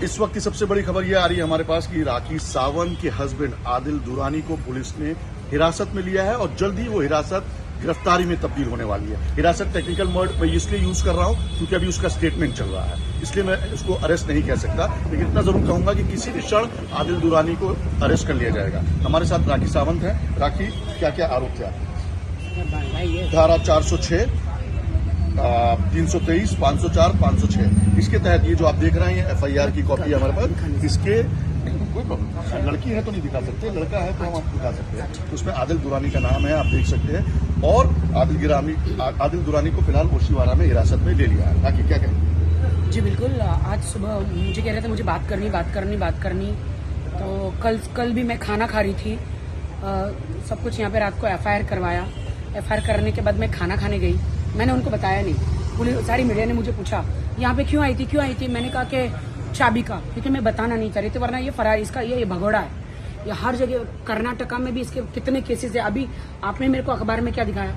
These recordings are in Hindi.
इस वक्त की सबसे बड़ी खबर ये आ रही है हमारे पास कि राखी सावंत के हस्बैंड आदिल दुरानी को पुलिस ने हिरासत में लिया है और जल्द ही वो हिरासत गिरफ्तारी में तब्दील होने वाली है। हिरासत टेक्निकल वर्ड मैं इसलिए यूज कर रहा हूं क्योंकि अभी उसका स्टेटमेंट चल रहा है, इसलिए मैं उसको अरेस्ट नहीं कह सकता, लेकिन इतना जरूर कहूंगा कि किसी भी क्षण आदिल दुरानी को अरेस्ट कर लिया जाएगा। हमारे साथ राखी सावंत है। राखी, क्या क्या आरोप थे आपके? धारा 406, 323, 504, 506, इसके तहत ये जो आप देख रहे हैं FIR की कॉपी है हमारे पास। इसके कोई प्रॉब्लम, लड़की है तो नहीं दिखा सकते, लड़का है तो हम आपको दिखा सकते हैं। तो उसमें आदिल दुरानी का नाम है, आप देख सकते हैं, और आदिल दुरानी को फिलहाल ओशिवारा में हिरासत में ले लिया है। ताकि क्या कहें? जी बिल्कुल, आज सुबह मुझे कह रहे थे मुझे बात करनी, तो कल भी मैं खाना खा रही थी, सब कुछ यहाँ पे रात को FIR करवाया। FIR करने के बाद मैं खाना खाने गई, मैंने उनको बताया नहीं। पुलिस सारी मीडिया ने मुझे पूछा यहाँ पे क्यों आई थी, मैंने कहा कि चाबी का, क्योंकि मैं बताना नहीं चाह रही थी, वरना ये फरार इसका ये भगोड़ा है। ये हर जगह, कर्नाटका में भी इसके कितने केसेस है। अभी आपने मेरे को अखबार में क्या दिखाया?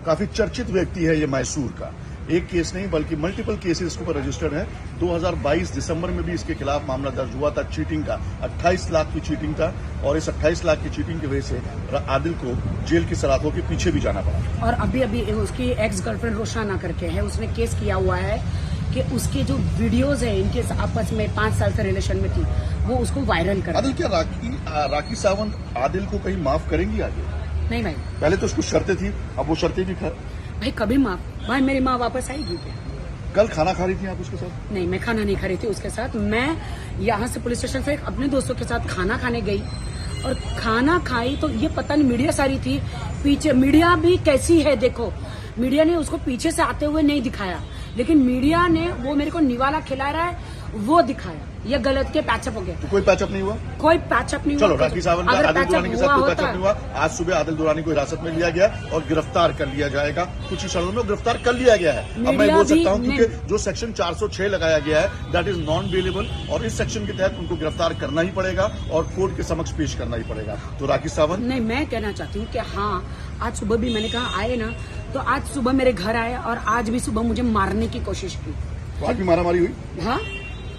काफी चर्चित व्यक्ति है ये मैसूर का। एक केस नहीं बल्कि मल्टीपल केसेस इसके ऊपर रजिस्टर्ड है। 2022 दिसंबर में भी इसके खिलाफ मामला दर्ज हुआ था चीटिंग का। 28 लाख की चीटिंग था, और इस 28 लाख की चीटिंग की वजह से आदिल को जेल की सलाखों के पीछे भी जाना पड़ा। और अभी उसकी एक्स गर्लफ्रेंड रोशाना करके है, उसने केस किया हुआ है कि उसके जो वीडियोज है इनके आपस में 5 साल से रिलेशन में थी, वो उसको वायरल कर। आदिल, क्या राखी सावंत आदिल को कहीं माफ करेंगी आगे? नहीं भाई, पहले तो उसको शर्तें थी, अब वो शर्तें भी भाई कभी माफ, भाई मेरी माँ वापस आएगी क्या? कल खाना खा रही थी आप उसके साथ? नहीं, मैं खाना नहीं खा रही थी उसके साथ। मैं यहाँ से पुलिस स्टेशन से अपने दोस्तों के साथ खाना खाने गई, और खाना खाई तो ये पता नहीं मीडिया सारी थी पीछे। मीडिया भी कैसी है देखो, मीडिया ने उसको पीछे से आते हुए नहीं दिखाया, लेकिन मीडिया ने वो मेरे को निवाला खिला रहा है वो दिखाया। ये गलत के पैचअप हो गया। तो कोई पैचअप नहीं हुआ? कोई पैचअप नहीं हुआ। चलो, राखी सावंत का आदिल दुरानी के साथ कोई पैचअप नहीं हुआ। आज सुबह आदिल दुरानी को हिरासत में लिया गया और गिरफ्तार कर लिया जाएगा। कुछ ही क्षणों में गिरफ्तार कर लिया गया है। अब मैं बोल सकता हूं क्योंकि जो सेक्शन 406 लगाया गया है दैट इज नॉन बेलेबल, और इस सेक्शन के तहत उनको गिरफ्तार करना ही पड़ेगा और कोर्ट के समक्ष पेश करना ही पड़ेगा। तो राखी सावंत, नहीं, मैं कहना चाहती हूँ कि हाँ, आज सुबह भी मैंने कहा आए ना, तो आज सुबह मेरे घर आए और आज भी सुबह मुझे मारने की कोशिश की। आज भी मारामारी हुई? हाँ,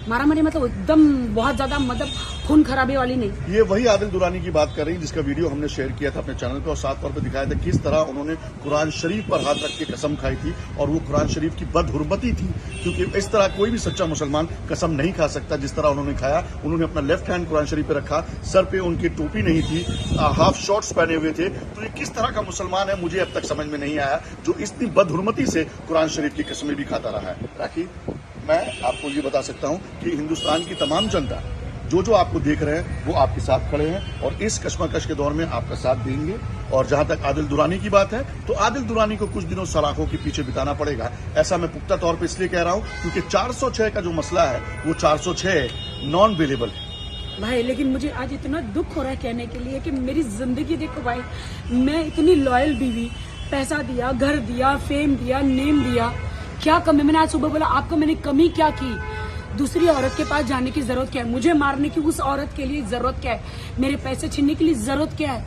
मारामारी मतलब एकदम बहुत ज्यादा, मतलब खून खराबे वाली नहीं। ये वही आदिल दुरानी की बात कर रही है जिसका वीडियो हमने शेयर किया था अपने चैनल पे, और साफ तौर पे दिखाया था किस तरह उन्होंने कुरान शरीफ पर हाथ रख के कसम खाई थी, और वो कुरान शरीफ की बदहुर्मती थी, क्योंकि इस तरह कोई भी सच्चा मुसलमान कसम नहीं खा सकता जिस तरह उन्होंने खाया। उन्होंने अपना लेफ्ट हैंड कुरान शरीफ पे रखा, सर पे उनकी टोपी नहीं थी, हाफ शॉर्ट्स पहने हुए थे। तो ये किस तरह का मुसलमान है मुझे अब तक समझ में नहीं आया जो इतनी बदहुर्मती से कुरान शरीफ की कसमें भी खाता रहा है। राखी, मैं आपको ये बता सकता हूं कि हिंदुस्तान की तमाम जनता जो आपको देख रहे हैं वो आपके साथ खड़े हैं, और इस कश्मकश के दौर में आपका साथ देंगे। और जहां तक आदिल दुरानी की बात है, तो आदिल दुरानी को कुछ दिनों सलाखों के पीछे बिताना पड़ेगा। ऐसा मैं पुख्ता तौर पर इसलिए कह रहा हूं क्योंकि 406 का जो मसला है वो 406 नॉन बेलेबल है। भाई लेकिन मुझे आज इतना दुख हो रहा है कहने के लिए कि मेरी जिंदगी देखो भाई, मैं इतनी लॉयल बीवी, पैसा दिया, घर दिया, फेम दिया, नेम दिया, क्या कमी? मैंने आज सुबह बोला आपको मैंने कमी क्या की? दूसरी औरत के पास जाने की जरूरत क्या है? मुझे मारने की उस औरत के लिए जरूरत क्या है? मेरे पैसे छीनने के लिए जरूरत क्या है?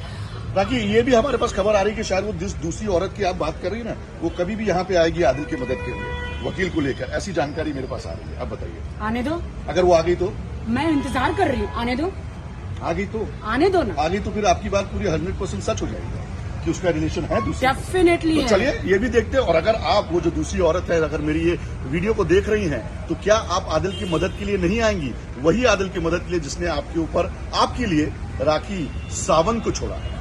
बाकी ये भी हमारे पास खबर आ रही है कि शायद वो जिस दूसरी औरत की आप बात कर रही है ना, वो कभी भी यहाँ पे आएगी आदिल की मदद के लिए, वकील को लेकर। ऐसी जानकारी मेरे पास आ रही है, आप बताइए। आने दो, अगर वो आ गई तो? मैं इंतजार कर रही हूँ, आने दो। आ गई तो? आने दो ना। आ गई तो फिर आपकी बात पूरी 100% सच हो जाएगी कि उसका रिलेशन है दूसरी। डेफिनेटली तो चलिए ये भी देखते हैं। और अगर आप वो जो दूसरी औरत है, अगर मेरी ये वीडियो को देख रही हैं, तो क्या आप आदिल की मदद के लिए नहीं आएंगी? वही आदिल की मदद के लिए जिसने आपके ऊपर, आपके लिए राखी सावंत को छोड़ा है।